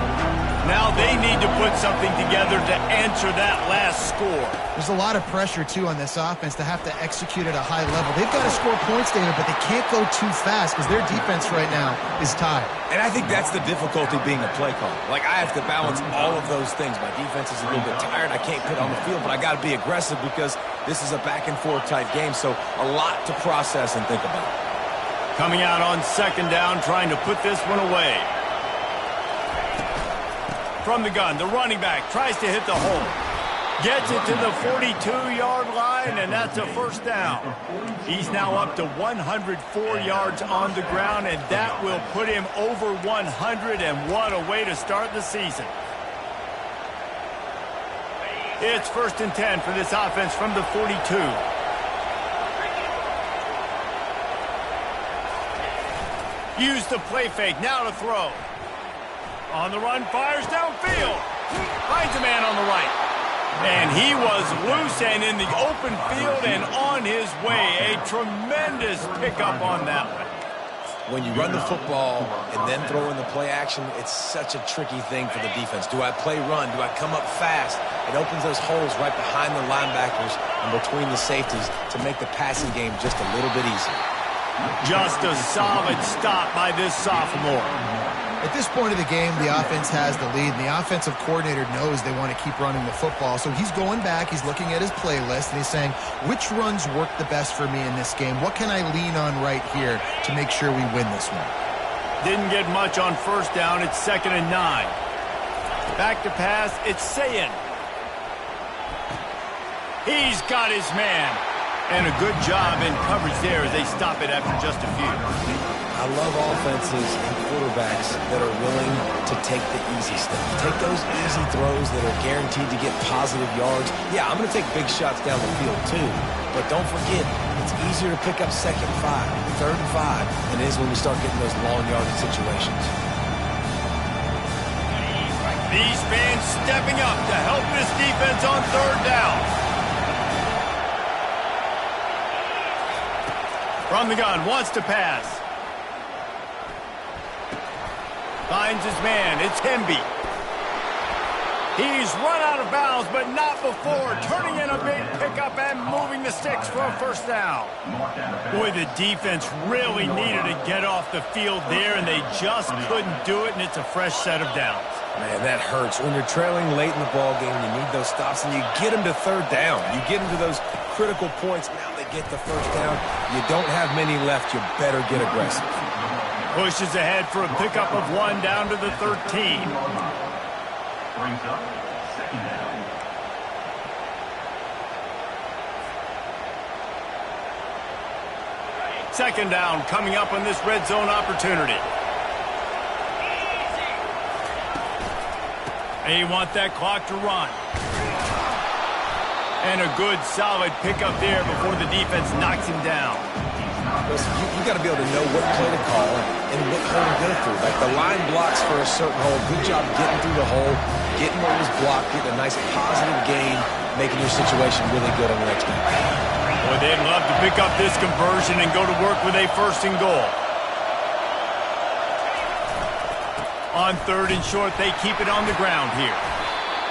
Now they need to put something together to answer that last score.
There's a lot of pressure, too, on this offense to have to execute at a high level. They've got to score points, David, but they can't go too fast because their defense right now is tired.
And I think that's the difficulty being a play caller. Like, I have to balance all of those things. My defense is a little bit tired. I can't put on the field, but I got to be aggressive because this is a back-and-forth type game, so a lot to process and think about.
Coming out on 2nd down, trying to put this one away. From the gun, the running back tries to hit the hole. Gets it to the 42-yard line, and that's a 1st down. He's now up to 104 yards on the ground, and that will put him over 100, and what a way to start the season. It's 1st and 10 for this offense from the 42. Use the play fake, now to throw. On the run, fires downfield. Finds a man on the right. And he was loose and in the open field and on his way. A tremendous pickup on that one.
When you run the football and then throw in the play action, it's such a tricky thing for the defense. Do I play run? Do I come up fast? It opens those holes right behind the linebackers and between the safeties to make the passing game just a little bit easier.
Just a solid stop by this sophomore.
At this point of the game, the offense has the lead, and the offensive coordinator knows they want to keep running the football. So he's going back, he's looking at his playlist, and he's saying, which runs work the best for me in this game? What can I lean on right here to make sure we win this one?
Didn't get much on 1st down. It's 2nd and 9. Back to pass. It's Sayin. He's got his man. And a good job in coverage there as they stop it after just a few.
I love offenses and quarterbacks that are willing to take the easy stuff. Take those easy throws that are guaranteed to get positive yards. Yeah, I'm going to take big shots down the field too. But don't forget, it's easier to pick up 2nd and 5, 3rd and 5 than it is when we start getting those long yardage situations.
These fans stepping up to help this defense on 3rd down. From the gun, wants to pass. Finds his man. It's Hemby. He's run out of bounds, but not before. Turning in a big pickup and moving the sticks for a 1st down. Boy, the defense really needed to get off the field there, and they just couldn't do it, and it's a fresh set of downs.
Man, that hurts. When you're trailing late in the ball game, you need those stops, and you get them to 3rd down. You get them to those critical points. Now they get the 1st down. You don't have many left. You better get aggressive.
Pushes ahead for a pickup of 1 down to the 13.
Brings up 2nd down.
Second down coming up on this red zone opportunity. They want that clock to run. And a good, solid pickup there before the defense knocks him down.
Listen, you got to be able to know what play to call and what hole to go through. Like the line blocks for a certain hole. Good job getting through the hole, getting what was blocked, getting a nice positive gain, making your situation really good on the next game.
Boy, they'd love to pick up this conversion and go to work with a first and goal. On third and short, they keep it on the ground here.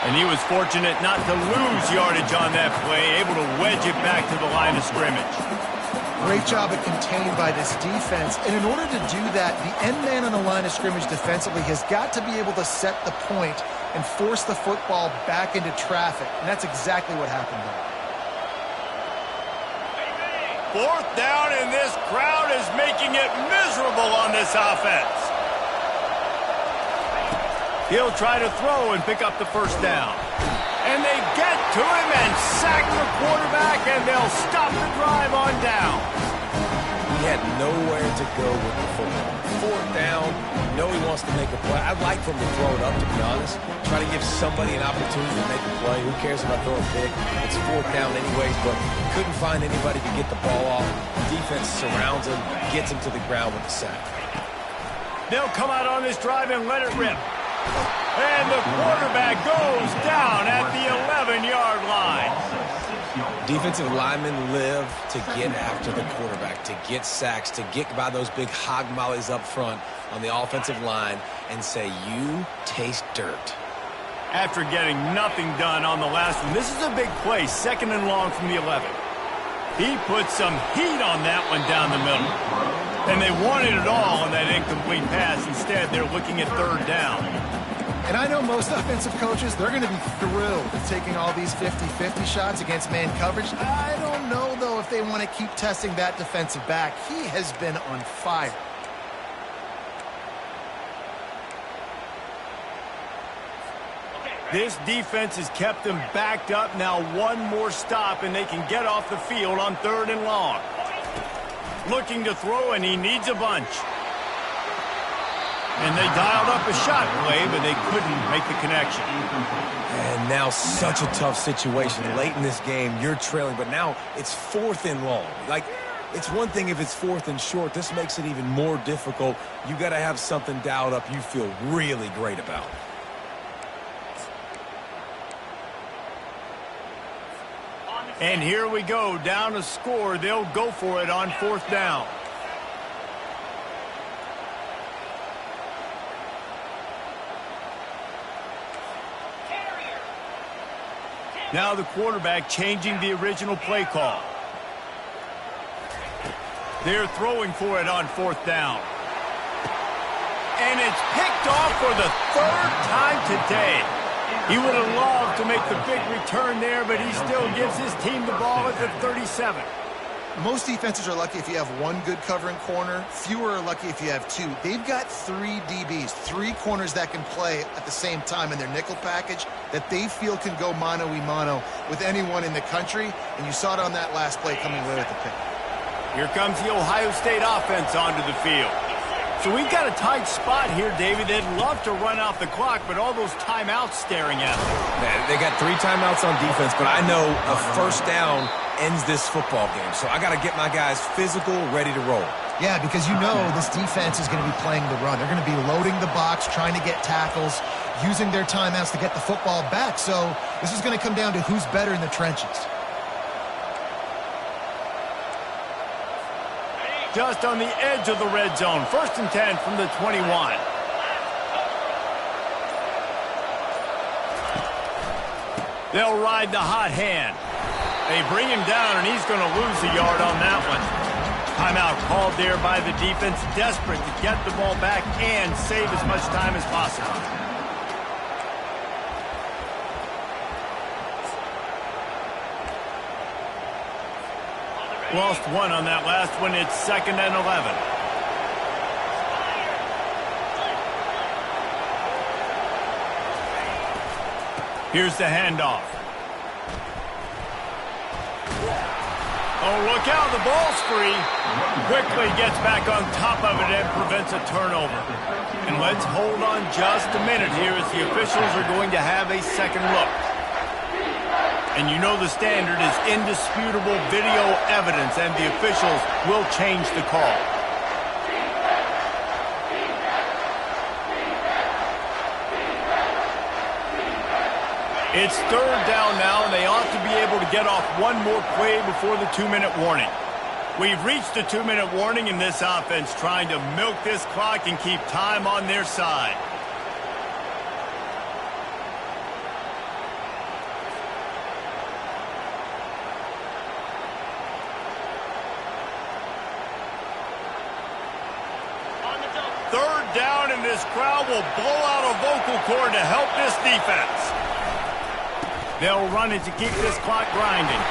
And he was fortunate not to lose yardage on that play, able to wedge it back to the line of scrimmage.
Great job at contained by this defense. And in order to do that, the end man on the line of scrimmage defensively has got to be able to set the point and force the football back into traffic. And that's exactly what happened there.
Fourth down, and this crowd is making it miserable on this offense. He'll try to throw and pick up the first down. And they get to him and sack the quarterback, and they'll stop the drive on down.
He had nowhere to go with the football. Fourth down, you know he wants to make a play. I'd like for him to throw it up, to be honest. Try to give somebody an opportunity to make a play. Who cares about throwing big? It's fourth down anyways, but couldn't find anybody to get the ball off. Defense surrounds him, gets him to the ground with the sack.
They'll come out on this drive and let it rip. And the quarterback goes down at the 11-yard line.
Defensive linemen live to get after the quarterback, to get sacks, to get by those big hog mollies up front on the offensive line and say, you taste dirt.
After getting nothing done on the last one, this is a big play, second and long from the 11. He put some heat on that one down the middle. And they wanted it all on that incomplete pass. Instead, they're looking at third down.
And I know most offensive coaches, they're going to be thrilled with taking all these 50-50 shots against man coverage. I don't know, though, if they want to keep testing that defensive back. He has been on fire.
This defense has kept them backed up. Now one more stop, and they can get off the field on third and long. Looking to throw, and he needs a bunch. And they dialed up a shot play, but they couldn't make the connection.
And now such a tough situation. Late in this game, you're trailing, but now it's fourth and long. Like, it's one thing if it's fourth and short. This makes it even more difficult. You got to have something dialed up you feel really great about.
And here we go, down a score. They'll go for it on fourth down. Now the quarterback changing the original play call. They're throwing for it on fourth down. And it's picked off for the third time today. He would have loved to make the big return there, but he still gives his team the ball at the 37.
Most defenses are lucky if you have one good covering corner. Fewer are lucky if you have two. They've got three DBs, three corners that can play at the same time in their nickel package that they feel can go mano-a-mano with anyone in the country. And you saw it on that last play coming away with the pick.
Here comes the Ohio State offense onto the field. So we've got a tight spot here, David. They'd love to run out the clock, but all those timeouts staring at them.
They got 3 timeouts on defense, but I know a first down ends this football game. So I got to get my guys physical, ready to roll.
Yeah, because you know this defense is going to be playing the run. They're going to be loading the box, trying to get tackles, using their timeouts to get the football back. So this is going to come down to who's better in the trenches.
Just on the edge of the red zone. First and 10 from the 21. They'll ride the hot hand. They bring him down, and he's going to lose a yard on that one. Timeout called there by the defense, desperate to get the ball back and save as much time as possible. Lost one on that last one. It's second and 11. Here's the handoff. Oh, look out. The ball's free. Quickly gets back on top of it and prevents a turnover. And let's hold on just a minute here as the officials are going to have a second look. And you know the standard is indisputable video evidence, and the officials will change the call. It's third down now, and they ought to be able to get off one more play before the 2-minute warning. We've reached the 2-minute warning in this offense, trying to milk this clock and keep time on their side. Third down, and this crowd will blow out a vocal cord to help this defense. They'll run it to keep this clock grinding.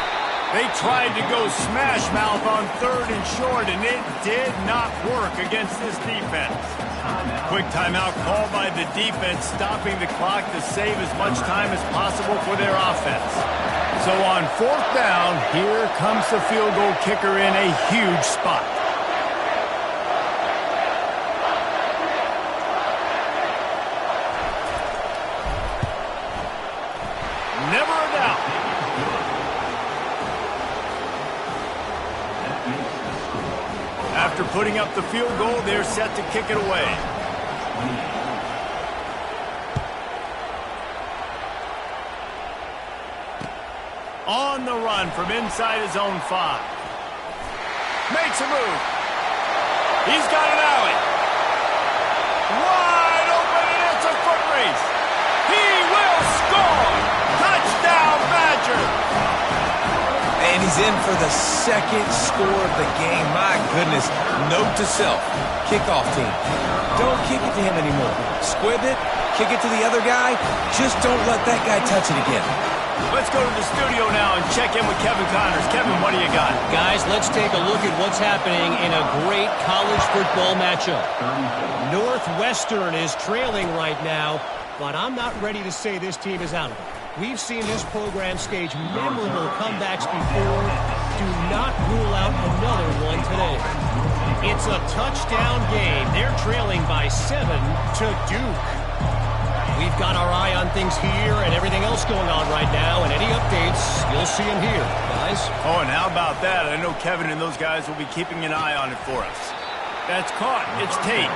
They tried to go smash mouth on third and short, and it did not work against this defense. Quick timeout called by the defense, stopping the clock to save as much time as possible for their offense. So on fourth down, here comes the field goal kicker in a huge spot. Never a doubt. After putting up the field goal, they're set to kick it away. On the run from inside his own 5. Makes a move. He's got an alley. Wide open, and it's a foot race. He will score. Touchdown, Badger.
And he's in for the second score of the game. My goodness. Note to self. Kickoff team. Don't kick it to him anymore. Squib it. Kick it to the other guy. Just don't let that guy touch it again.
Let's go to the studio now and check in with Kevin Connors. Kevin, what do you got?
Guys, let's take a look at what's happening in a great college football matchup. Northwestern is trailing right now, but I'm not ready to say this team is out of it. We've seen this program stage memorable comebacks before. Do not rule out another one today. It's a touchdown game. They're trailing by 7 to Duke. We've got our eye on things here and everything else going on right now, and any updates, you'll see them here, guys.
Oh, and how about that? I know Kevin and those guys will be keeping an eye on it for us. That's caught. It's Tate.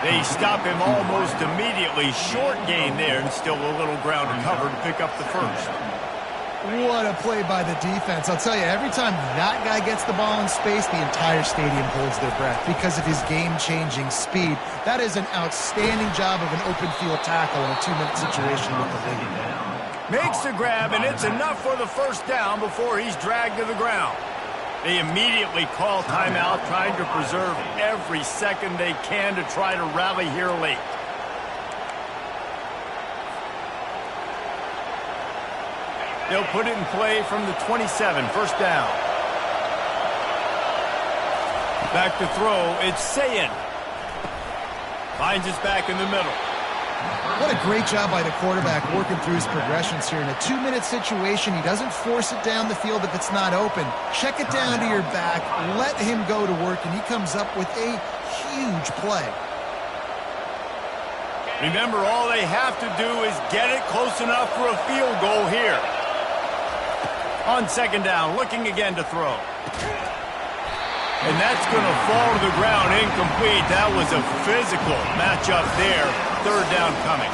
They stop him almost immediately. Short gain there, and still a little ground to cover to pick up the first.
What a play by the defense. I'll tell you, every time that guy gets the ball in space, the entire stadium holds their breath because of his game-changing speed. That is an outstanding job of an open field tackle in a 2-minute situation with the lead.
Makes the grab, and it's enough for the first down before he's dragged to the ground. They immediately call timeout, trying to preserve every second they can to try to rally here late. They'll put it in play from the 27, first down. Back to throw, it's Sayin. Finds his back in the middle.
What a great job by the quarterback working through his progressions here. In a 2-minute situation, he doesn't force it down the field if it's not open. Check it down to your back, let him go to work, and he comes up with a huge play.
Remember, all they have to do is get it close enough for a field goal here. On second down, looking again to throw. And that's going to fall to the ground incomplete. That was a physical matchup there. Third down coming.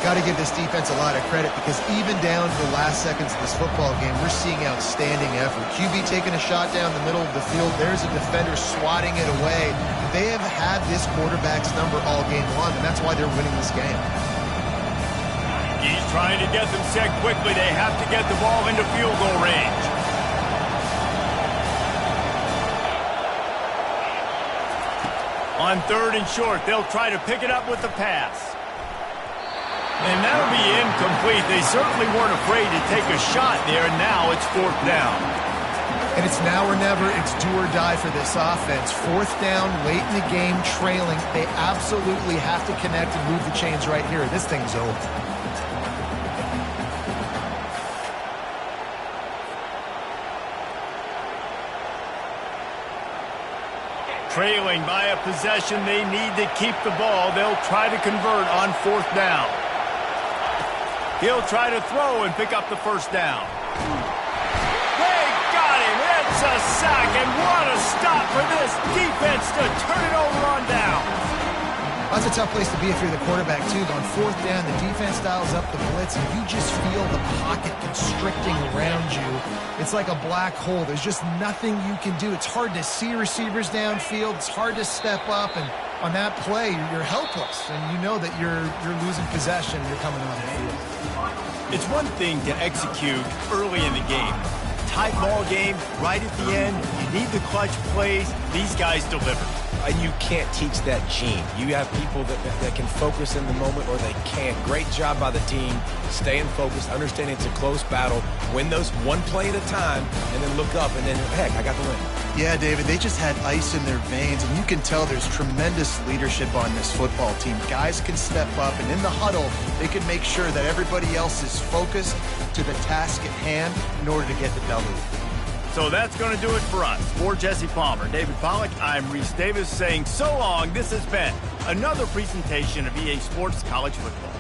Got to give this defense a lot of credit because even down to the last seconds of this football game, we're seeing outstanding effort. QB taking a shot down the middle of the field. There's a defender swatting it away. They have had this quarterback's number all game long, and that's why they're winning this game.
He's trying to get them set quickly. They have to get the ball into field goal range. On third and short, they'll try to pick it up with the pass. And that'll be incomplete. They certainly weren't afraid to take a shot there. Now it's fourth down.
And it's now or never. It's do or die for this offense. Fourth down, late in the game, trailing. They absolutely have to connect and move the chains right here. This thing's over.
Trailing by a possession, they need to keep the ball. They'll try to convert on fourth down. He'll try to throw and pick up the first down. They got him. It's a sack, and what a stop for this defense to turn it over on down.
That's a tough place to be if you're the quarterback, too. On fourth down, the defense dials up the blitz, and you just feel the pocket constricting around you. It's like a black hole. There's just nothing you can do. It's hard to see receivers downfield. It's hard to step up, and on that play, you're helpless, and you know that you're losing possession. You're coming on the field.
It's one thing to execute early in the game. Tight ball game, right at the end. You need the clutch plays. These guys deliver.
And you can't teach that gene. You have people that can focus in the moment or they can't. Great job by the team, staying focused, understanding it's a close battle, win those one play at a time, and then look up, and then, heck, I got the win.
Yeah, David, they just had ice in their veins, and you can tell there's tremendous leadership on this football team. Guys can step up, and in the huddle, they can make sure that everybody else is focused to the task at hand in order to get the W.
So that's going to do it for us. For Jesse Palmer, David Pollack, I'm Reese Davis saying so long. This has been another presentation of EA Sports College Football.